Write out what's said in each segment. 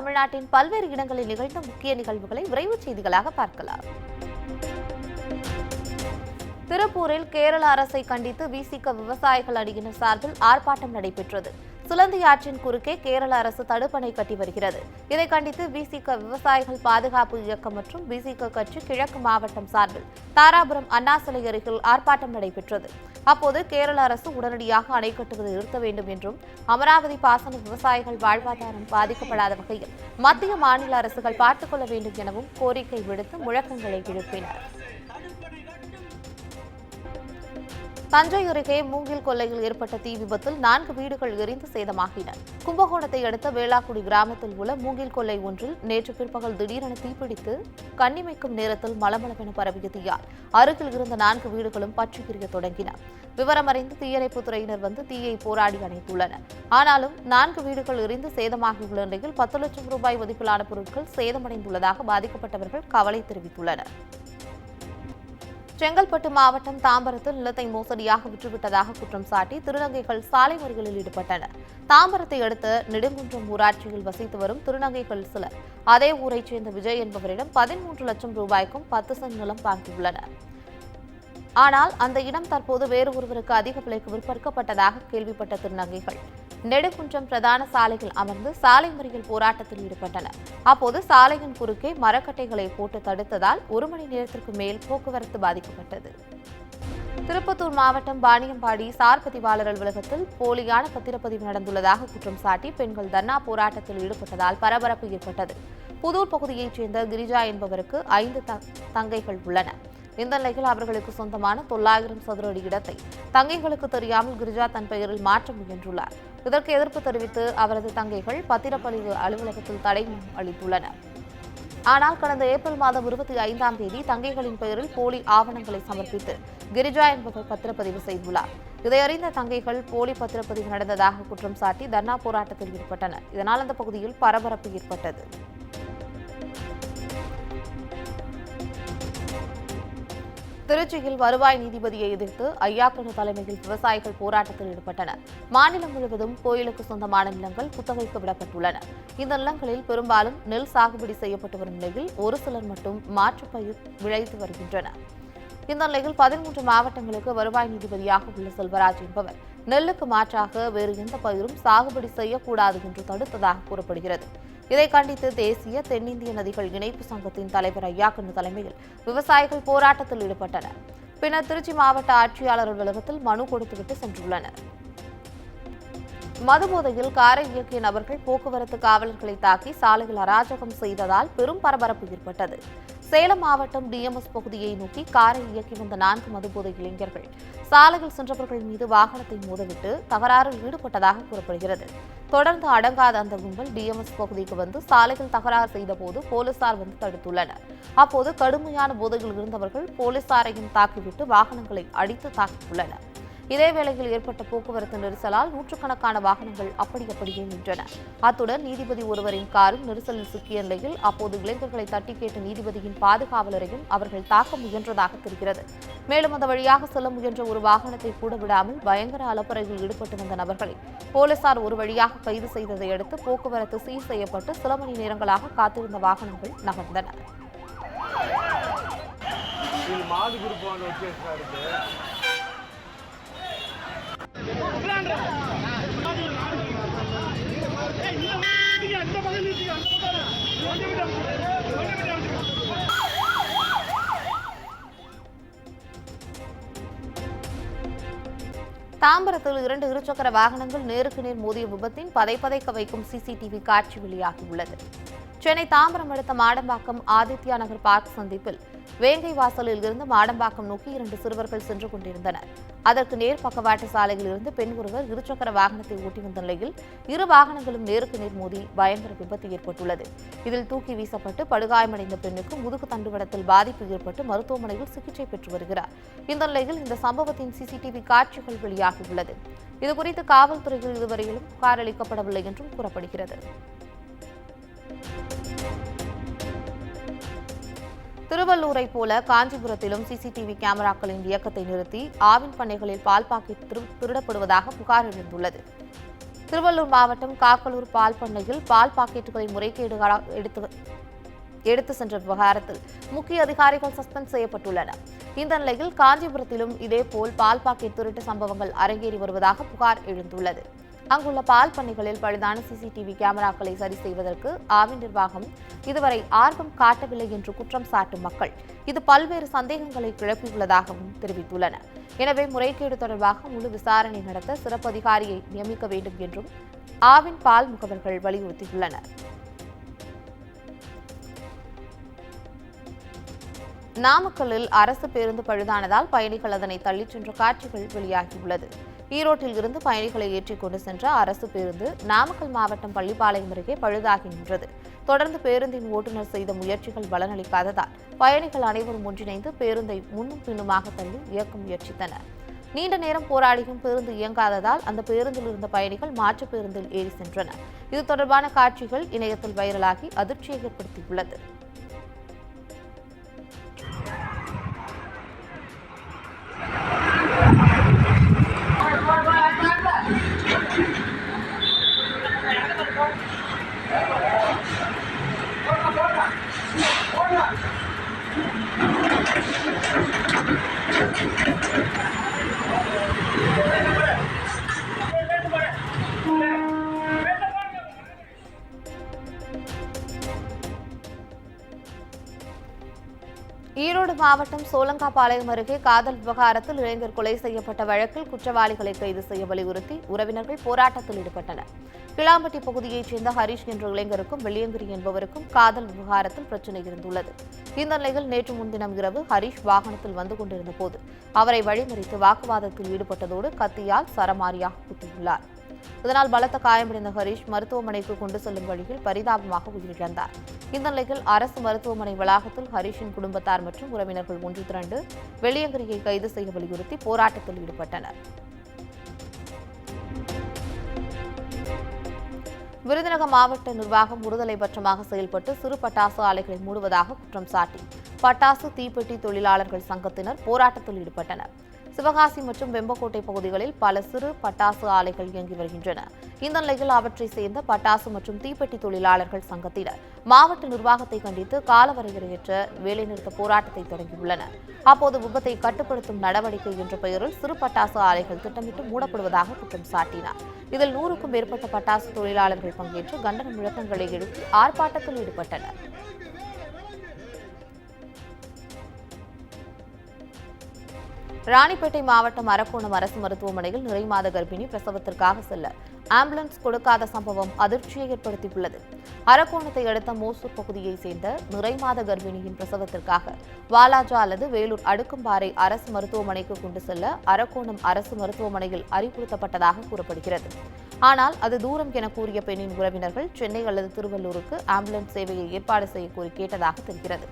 தமிழ்நாட்டின் பல்வேறு இடங்களில் நிகழ்ந்த முக்கிய நிகழ்வுகளை விரைவுச் செய்திகளாக பார்க்கலாம். திருப்பூரில் கேரள அரசை கண்டித்து விசிக விவசாயிகள் அணியினர் சார்பில் ஆர்ப்பாட்டம் நடைபெற்றது. சுலந்தி ஆற்றின் குறுக்கே கேரள அரசு தடுப்பணை கட்டி வருகிறது. இதை கண்டித்து விசிக விவசாயிகள் பாதுகாப்பு இயக்கம் மற்றும் விசிக கட்சி கிழக்கு மாவட்டம் சார்பில் தாராபுரம் அண்ணா சிலை அருகில் ஆர்ப்பாட்டம் நடைபெற்றது. அப்போது கேரள அரசு உடனடியாக அணை கட்டுவதை நிறுத்த வேண்டும் என்றும், அமராவதி பாசன விவசாயிகள் வாழ்வாதாரம் பாதிக்கப்படாத வகையில் மத்திய மாநில அரசுகள் பார்த்துக் கொள்ள வேண்டும் எனவும் கோரிக்கை விடுத்து முழக்கங்களை எழுப்பினர். தஞ்சை அருகே மூங்கில் கொல்லையில் ஏற்பட்ட தீ விபத்தில் 4 வீடுகள் எரிந்து சேதமாகின. கும்பகோணத்தை அடுத்த வேளாக்குடி கிராமத்தில் உள்ள மூங்கில் கொல்லை ஒன்றில் நேற்று பிற்பகல் திடீரென தீப்பிடித்து கண்ணிமைக்கும் நேரத்தில் மளமளவென பரவிய தீயால் அருகில் இருந்த 4 வீடுகளும் பற்றி எரிய தொடங்கின. விவரமறிந்து தீயணைப்புத் துறையினர் வந்து தீயை போராடி அணைத்துள்ளனர். ஆனாலும் 4 வீடுகள் எரிந்து சேதமாகியுள்ள நிலையில் 10 லட்சம் ரூபாய் மதிப்பிலான பொருட்கள் சேதமடைந்துள்ளதாக பாதிக்கப்பட்டவர்கள் கவலை தெரிவித்துள்ளனர். செங்கல்பட்டு மாவட்டம் தாம்பரத்தில் நிலத்தை மோசடியாக விற்றுவிட்டதாக குற்றம் சாட்டி திருநங்கைகள் சாலை மறியலில் ஈடுபட்டனர். தாம்பரத்தை அடுத்த நெடுங்குன்றம் ஊராட்சியில் வசித்து வரும் திருநங்கைகள் சிலர் அதே ஊரைச் சேர்ந்த விஜய் என்பவரிடம் 13 லட்சம் ரூபாய்க்கும் 10 சென்ட் நிலம் வாங்கியுள்ளனர். ஆனால் அந்த இடம் தற்போது வேறு ஒருவருக்கு அதிக விலைக்கு விற்பக்கப்பட்டதாக கேள்விப்பட்ட திருநங்கைகள் நெடுங்குன்றம் பிரதான சாலையில் அமர்ந்து சாலை மறியல் போராட்டத்தில் ஈடுபட்டனர். அப்போது சாலையின் குறுக்கே மரக்கட்டைகளை போட்டு தடுத்ததால் 1 மணி நேரத்திற்கு மேல் போக்குவரத்து பாதிக்கப்பட்டது. திருப்பத்தூர் மாவட்டம் வாணியம்பாடி சார் பதிவாளர் அலுவலகத்தில் போலியான பத்திரப்பதிவு நடந்துள்ளதாக குற்றம் சாட்டி பெண்கள் தர்ணா போராட்டத்தில் ஈடுபட்டதால் பரபரப்பு ஏற்பட்டது. புதூர் பகுதியைச் சேர்ந்த கிரிஜா என்பவருக்கு 5 தங்கைகள் உள்ளன. இந்த நிலையில் அவர்களுக்கு சொந்தமான 900 சதுர அடி இடத்தை தங்கைகளுக்கு தெரியாமல் கிரிஜா தன் பெயரில் மாற்ற முயன்றுள்ளார். இதற்கு எதிர்ப்பு தெரிவித்து அவரது தங்கைகள் பத்திரப்பதிவு அலுவலகத்தில் தடை அளித்துள்ளனர். ஆனால் கடந்த ஏப்ரல் மாதம் 25ஆம் தேதி தங்கைகளின் பெயரில் போலி ஆவணங்களை சமர்ப்பித்து கிரிஜா என்பவர் பத்திரப்பதிவு செய்துள்ளார். இதையறிந்த தங்கைகள் போலி பத்திரப்பதிவு நடந்ததாக குற்றம் சாட்டி தர்ணா போராட்டத்தில் ஈடுபட்டனர். இதனால் அந்த பகுதியில் பரபரப்பு ஏற்பட்டது. திருச்சியில் வருவாய் நீதிபதியை எதிர்த்து ஐயாக்கனு தலைமையில் விவசாயிகள் போராட்டத்தில் ஈடுபட்டனர். மாநிலம் முழுவதும் கோயிலுக்கு சொந்தமான நிலங்கள் குத்தகைக்கு விடப்பட்டுள்ளன. இந்த நிலங்களில் பெரும்பாலும் நெல் சாகுபடி செய்யப்பட்டு வரும் நிலையில் ஒரு சிலர் மட்டும் மாற்றுப்பயிர் விளைத்து வருகின்றனர். இந்த நிலையில் 13 மாவட்டங்களுக்கு வருவாய் நீதிபதியாக உள்ள செல்வராஜ் என்பவர் நெல்லுக்கு மாற்றாக வேறு எந்த பயிரும் சாகுபடி செய்யக்கூடாது என்று தடுத்ததாக கூறப்படுகிறது. இதை கண்டித்து தேசிய தென்னிந்திய நதிகள் இணைப்பு சங்கத்தின் தலைவர் ஐயாக்கனு தலைமையில் விவசாயிகள் போராட்டத்தில் ஈடுபட்டனர். பின்னர் திருச்சி மாவட்ட ஆட்சியாளர் அலுவலகத்தில் மனு கொடுத்துவிட்டு சென்றுள்ளனர். மதுபோதையில் காரை இயக்கிய நபர்கள் போக்குவரத்து காவலர்களை தாக்கி சாலையில் அராஜகம் செய்ததால் பெரும் பரபரப்பு ஏற்பட்டது. சேலம் மாவட்டம் டிஎம்எஸ் பகுதியை நோக்கி காரை இயக்கி வந்த 4 மதுபோதை இளைஞர்கள் சாலையில் சென்றவர்கள் மீது வாகனத்தை மோதவிட்டு தகராறில் ஈடுபட்டதாக கூறப்படுகிறது. தொடர்ந்து அடங்காத அந்த கும்பல் டிஎம்எஸ் பகுதிக்கு வந்து சாலையில் தகராறு செய்தபோது போலீசார் வந்து தடுத்துள்ளனர். அப்போது கடுமையான போதையில் இருந்தவர்கள் போலீசாரையும் தாக்கிவிட்டு வாகனங்களை அடித்து தாக்கியுள்ளனர். இதேவேளையில் ஏற்பட்ட போக்குவரத்து நெரிசலால் நூற்றுக்கணக்கான வாகனங்கள் அப்படியே நின்றன. அத்துடன் நீதிபதி ஒருவரின் காரும் நெரிசலில் சிக்கிய நிலையில் அப்போது இளைஞர்களை தட்டி கேட்ட நீதிபதியின் பாதுகாவலரையும் அவர்கள் தாக்க முயன்றதாக தெரிகிறது. மேலும் அந்த வழியாக செல்ல முயன்ற ஒரு வாகனத்தை கூட விடாமல் பயங்கர அலப்பறையில் ஈடுபட்டு வந்த நபர்களை போலீசார் ஒரு வழியாக கைது செய்ததை அடுத்து போக்குவரத்து சீர் செய்யப்பட்டு சில மணி நேரங்களாக காத்திருந்த வாகனங்கள் நகர்ந்தன. தாம்பரத்தில் 2 இருசக்கர வாகனங்கள் நேருக்கு நேர் மோதிய விபத்தின் பதைக்க வைக்கும் சிசிடிவி காட்சி வெளியாகியுள்ளது. சென்னை தாம்பரம் அடுத்த மாடம்பாக்கம் ஆதித்யா நகர் பார்க் சந்திப்பில் வேங்கை வாசலில் இருந்து மாடம்பாக்கம் நோக்கி 2 சிறுவர்கள் சென்று கொண்டிருந்தனர். அதற்கு நேர் பக்கவாட்டு சாலையில் இருந்து பெண் ஒருவர் இருசக்கர வாகனத்தை ஓட்டி வந்த நிலையில் 2 வாகனங்களும் நேருக்கு நேர் மோதி பயங்கர விபத்து ஏற்பட்டுள்ளது. இதில் தூக்கி வீசப்பட்டு படுகாயமடைந்த பெண்ணுக்கு முதுகு தண்டுவடத்தில் பாதிப்பு ஏற்பட்டு மருத்துவமனையில் சிகிச்சை பெற்று வருகிறார். இந்த நிலையில் இந்த சம்பவத்தின் சிசிடிவி காட்சிகள் வெளியாகியுள்ளது. இதுகுறித்து காவல்துறையில் இதுவரையிலும் புகார் அளிக்கப்படவில்லை என்றும் கூறப்படுகிறது. திருவள்ளூரை போல காஞ்சிபுரத்திலும் சிசிடிவி கேமராக்களின் இயக்கத்தை நிறுத்தி ஆவின் பண்ணைகளில் பால் பாக்கெட் திருடப்படுவதாக புகார் எழுந்துள்ளது. திருவள்ளூர் மாவட்டம் காக்கலூர் பால் பண்ணையில் பால் பாக்கெட்டுகளை முறைகேடுகளாக எடுத்து சென்ற விவகாரத்தில் முக்கிய அதிகாரிகள் சஸ்பெண்ட் செய்யப்பட்டுள்ளனர். இந்த நிலையில் காஞ்சிபுரத்திலும் இதேபோல் பால் பாக்கெட் திருட்டு சம்பவங்கள் அரங்கேறி வருவதாக புகார் எழுந்துள்ளது. அங்குள்ள பால் பண்ணைகளில் பழுதான சிசிடிவி கேமராக்களை சரி செய்வதற்கு ஆவின் நிர்வாகம் இதுவரை ஆர்வம் காட்டவில்லை என்று குற்றம் சாட்டும் மக்கள் இது பல்வேறு சந்தேகங்களை கிளப்பியுள்ளதாகவும் தெரிவித்துள்ளனர். எனவே முறைகேடு தொடர்பாக முழு விசாரணை நடத்த சிறப்பு அதிகாரியை நியமிக்க வேண்டும் என்றும் ஆவின் பால் முகவர்கள் வலியுறுத்தியுள்ளனர். நாமக்கல்லில் அரசு பேருந்து பழுதானதால் பயணிகள் அதனை தள்ளிச் சென்ற காட்சிகள் வெளியாகியுள்ளது. ஈரோட்டில் இருந்து பயணிகளை ஏற்றிக் கொண்டு சென்ற அரசு பேருந்து நாமக்கல் மாவட்டம் பள்ளிப்பாளையம் அருகே பழுதாகி நின்றது. தொடர்ந்து பேருந்தின் ஓட்டுநர் செய்த முயற்சிகள் பலனளிக்காததால் பயணிகள் அனைவரும் ஒன்றிணைந்து பேருந்தை முன்னும் பின்னுமாக தள்ளி இயக்க முயற்சித்தனர். நீண்ட நேரம் போராடியும் பேருந்து இயங்காததால் அந்த பேருந்தில் இருந்த பயணிகள் மாற்று பேருந்தில் ஏறி சென்றனர். இது தொடர்பான காட்சிகள் இணையத்தில் வைரலாகி அதிர்ச்சியை ஏற்படுத்தியுள்ளது. ஈரோடு மாவட்டம் சோலங்காபாளையம் அருகே காதல் விவகாரத்தில் இளைஞர் கொலை செய்யப்பட்ட வழக்கில் குற்றவாளிகளை கைது செய்ய வலியுறுத்தி உறவினர்கள் போராட்டத்தில் ஈடுபட்டனர். கிளாம்பட்டி பகுதியைச் சேர்ந்த ஹரிஷ் என்ற இளைஞருக்கும் வெள்ளியங்கிரி என்பவருக்கும் காதல் விவகாரத்தில் பிரச்சினை இருந்துள்ளது. இந்த நிலையில் நேற்று முன்தினம் இரவு ஹரிஷ் வாகனத்தில் வந்து கொண்டிருந்த போது அவரை வழிமறித்து வாக்குவாதத்தில் ஈடுபட்டதோடு கத்தியால் சரமாரியாக குத்தியுள்ளார். இதனால் பலத்த காயமடைந்த ஹரிஷ் மருத்துவமனைக்கு கொண்டு செல்லும் வழியில் பரிதாபமாக உயிரிழந்தார். இந்த நிலையில் அரசு மருத்துவமனை வளாகத்தில் ஹரிஷின் குடும்பத்தார் மற்றும் உறவினர்கள் ஒன்று திரண்டு வெள்ளியங்கிரியை கைது செய்ய வலியுறுத்தி போராட்டத்தில் ஈடுபட்டனர். விருதுநகர் மாவட்ட நிர்வாகம் ஒருதலை பட்சமாக செயல்பட்டு சிறு பட்டாசு ஆலைகளை மூடுவதாக குற்றம் சாட்டி பட்டாசு தீப்பெட்டி தொழிலாளர்கள் சங்கத்தினர் போராட்டத்தில் ஈடுபட்டனர். சிவகாசி மற்றும் வெம்பக்கோட்டை பகுதிகளில் பல சிறு பட்டாசு ஆலைகள் இயங்கி வருகின்றன. இந்த நிலையில் அவற்றை சேர்ந்த பட்டாசு மற்றும் தீப்பெட்டி தொழிலாளர்கள் சங்கத்தினர் மாவட்ட நிர்வாகத்தை கண்டித்து காலவரையறையற்ற வேலைநிறுத்த போராட்டத்தை தொடங்கியுள்ளனர். அப்போது விபத்தை கட்டுப்படுத்தும் நடவடிக்கை என்ற பெயரில் சிறு பட்டாசு ஆலைகள் திட்டமிட்டு மூடப்படுவதாக குற்றம் சாட்டினார். இதில் 100க்கும் மேற்பட்ட பட்டாசு தொழிலாளர்கள் பங்கேற்று கண்டன முழக்கங்களை எழுப்பி ஆர்ப்பாட்டத்தில் ஈடுபட்டனர். ராணிப்பேட்டை மாவட்டம் அரக்கோணம் அரசு மருத்துவமனையில் நிறைமாத கர்ப்பிணி பிரசவத்திற்காக செல்ல ஆம்புலன்ஸ் கொடுக்காத சம்பவம் அதிர்ச்சியை ஏற்படுத்தியுள்ளது. அரக்கோணத்தை அடுத்த மோசூர் பகுதியைச் சேர்ந்த நிறைமாத கர்ப்பிணியின் பிரசவத்திற்காக வாலாஜா அல்லது வேலூர் அடுக்கும்பாறை அரசு மருத்துவமனைக்கு கொண்டு செல்ல அரக்கோணம் அரசு மருத்துவமனையில் அறிவுறுத்தப்பட்டதாக கூறப்படுகிறது. ஆனால் அது தூரம் என கூறிய பெண்ணின் உறவினர்கள் சென்னை அல்லது திருவள்ளூருக்கு ஆம்புலன்ஸ் சேவையை ஏற்பாடு செய்ய கோரி கேட்டதாக தெரிகிறது.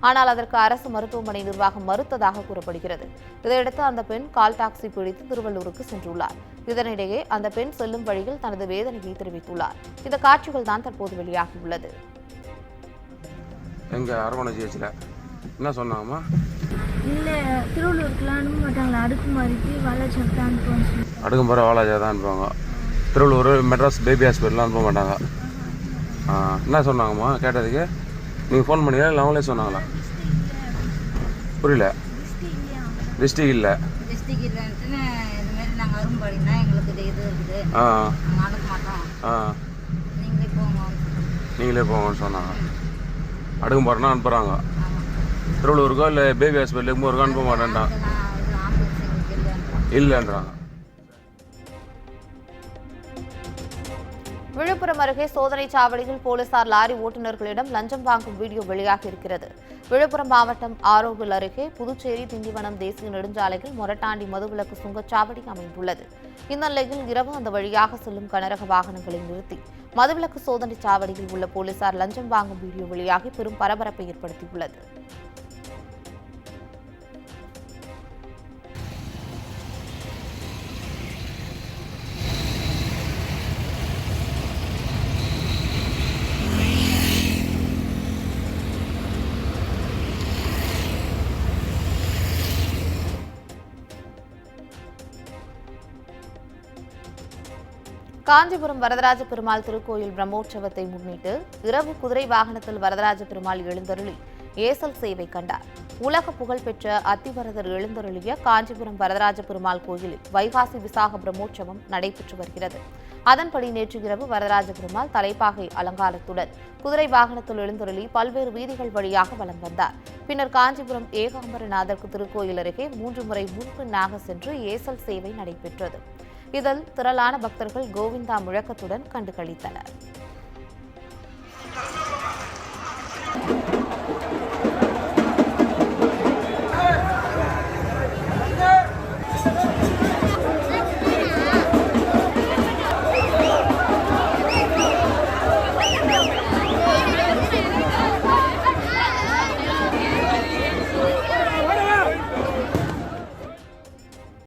ஆனால் அதற்கு அரசு மருத்துவமனை நிர்வாகம் மறுத்ததாக கூறப்படுகிறது. இதையடுத்து அந்த பெண் கால் டாக்ஸி பிடித்து திருவள்ளூருக்கு சென்றுள்ளார். இதனிடையே அந்த பெண் செல்லும் வழியில் தனது வேதனையை தெரிவித்துள்ளார். இந்த காட்சிகள் தான் தற்போது வெளியாகியுள்ளது. எங்க அரவணை ஜிஹெச்ல என்ன சொன்னாங்கம்மா? இல்ல திருவள்ளூருக்குலாம் அனுப்ப மாட்டாங்களா? அடுக்குமாரிக்கு வாலாஜா தான் அனுப்புவாங்க. அடுக்குமாரி வாலாஜா தான் அனுப்புவாங்க. திருவள்ளூர் மெட்ராஸ் பேபி ஹாஸ்பிட்டலாம் அனுப்ப மாட்டாங்க. என்ன சொன்னாங்கம்மா கேட்டதுக்கு? நீங்கள் ஃபோன் பண்ணியா இல்லை அவங்களே சொன்னாங்களா? புரியல. டிஸ்ட்ரிக் இல்லை. டிஸ்ட்ரிக் இல்லைன்ட்டு இதுமாரி நாங்கள் அரும்பாடினா எங்களுக்கு இது இருக்குது. நாங்கள் அனுப்ப மாட்டோம். நீங்களே போங்கன்னு சொன்னாங்க. அடுக்கும்பாறைனா அனுப்புகிறாங்க. திருவள்ளூருக்கோ இல்லை பேபி ஹாஸ்பிட்டலுக்கு ஒருக்கோ அனுப்ப மாட்டேன்ட்டான். இல்லைன்றாங்க. விழுப்புரம் அருகே சோதனை சாவடியில் போலீசார் லாரி ஓட்டுநர்களிடம் லஞ்சம் வாங்கும் வீடியோ வெளியாகி இருக்கிறது. விழுப்புரம் மாவட்டம் ஆரோவில் அருகே புதுச்சேரி திண்டிவனம் தேசிய நெடுஞ்சாலையில் மொரட்டாண்டி மதுவிலக்கு சுங்கச்சாவடி அமைந்துள்ளது. இந்த நிலையில் இரவு அந்த வழியாக செல்லும் கனரக வாகனங்களை நிறுத்தி மதுவிலக்கு சோதனை சாவடியில் உள்ள போலீசார் லஞ்சம் வாங்கும் வீடியோ வெளியாகி பெரும் பரபரப்பை ஏற்படுத்தியுள்ளது. காஞ்சிபுரம் வரதராஜ பெருமாள் திருக்கோயில் பிரம்மோற்சவத்தை முன்னிட்டு இரவு குதிரை வாகனத்தில் வரதராஜ பெருமாள் எழுந்தருளி ஏசல் சேவை கண்டார். உலக புகழ்பெற்ற அத்திவரதர் எழுந்தருளிய காஞ்சிபுரம் வரதராஜ பெருமாள் கோயிலில் வைகாசி விசாக பிரம்மோற்சவம் நடைபெற்று வருகிறது. அதன்படி நேற்று இரவு வரதராஜ பெருமாள் தலைப்பாகை அலங்காரத்துடன் குதிரை வாகனத்தில் எழுந்தருளி பல்வேறு வீதிகள் வழியாக வலம் வந்தார். பின்னர் காஞ்சிபுரம் ஏகாம்பரநாதர் திருக்கோயில் அருகே 3 முறை முன்பின்னாக சென்று ஏசல் சேவை நடைபெற்றது. இதில் திரளான பக்தர்கள் கோவிந்தா முழக்கத்துடன் கண்டுகளித்தனர்.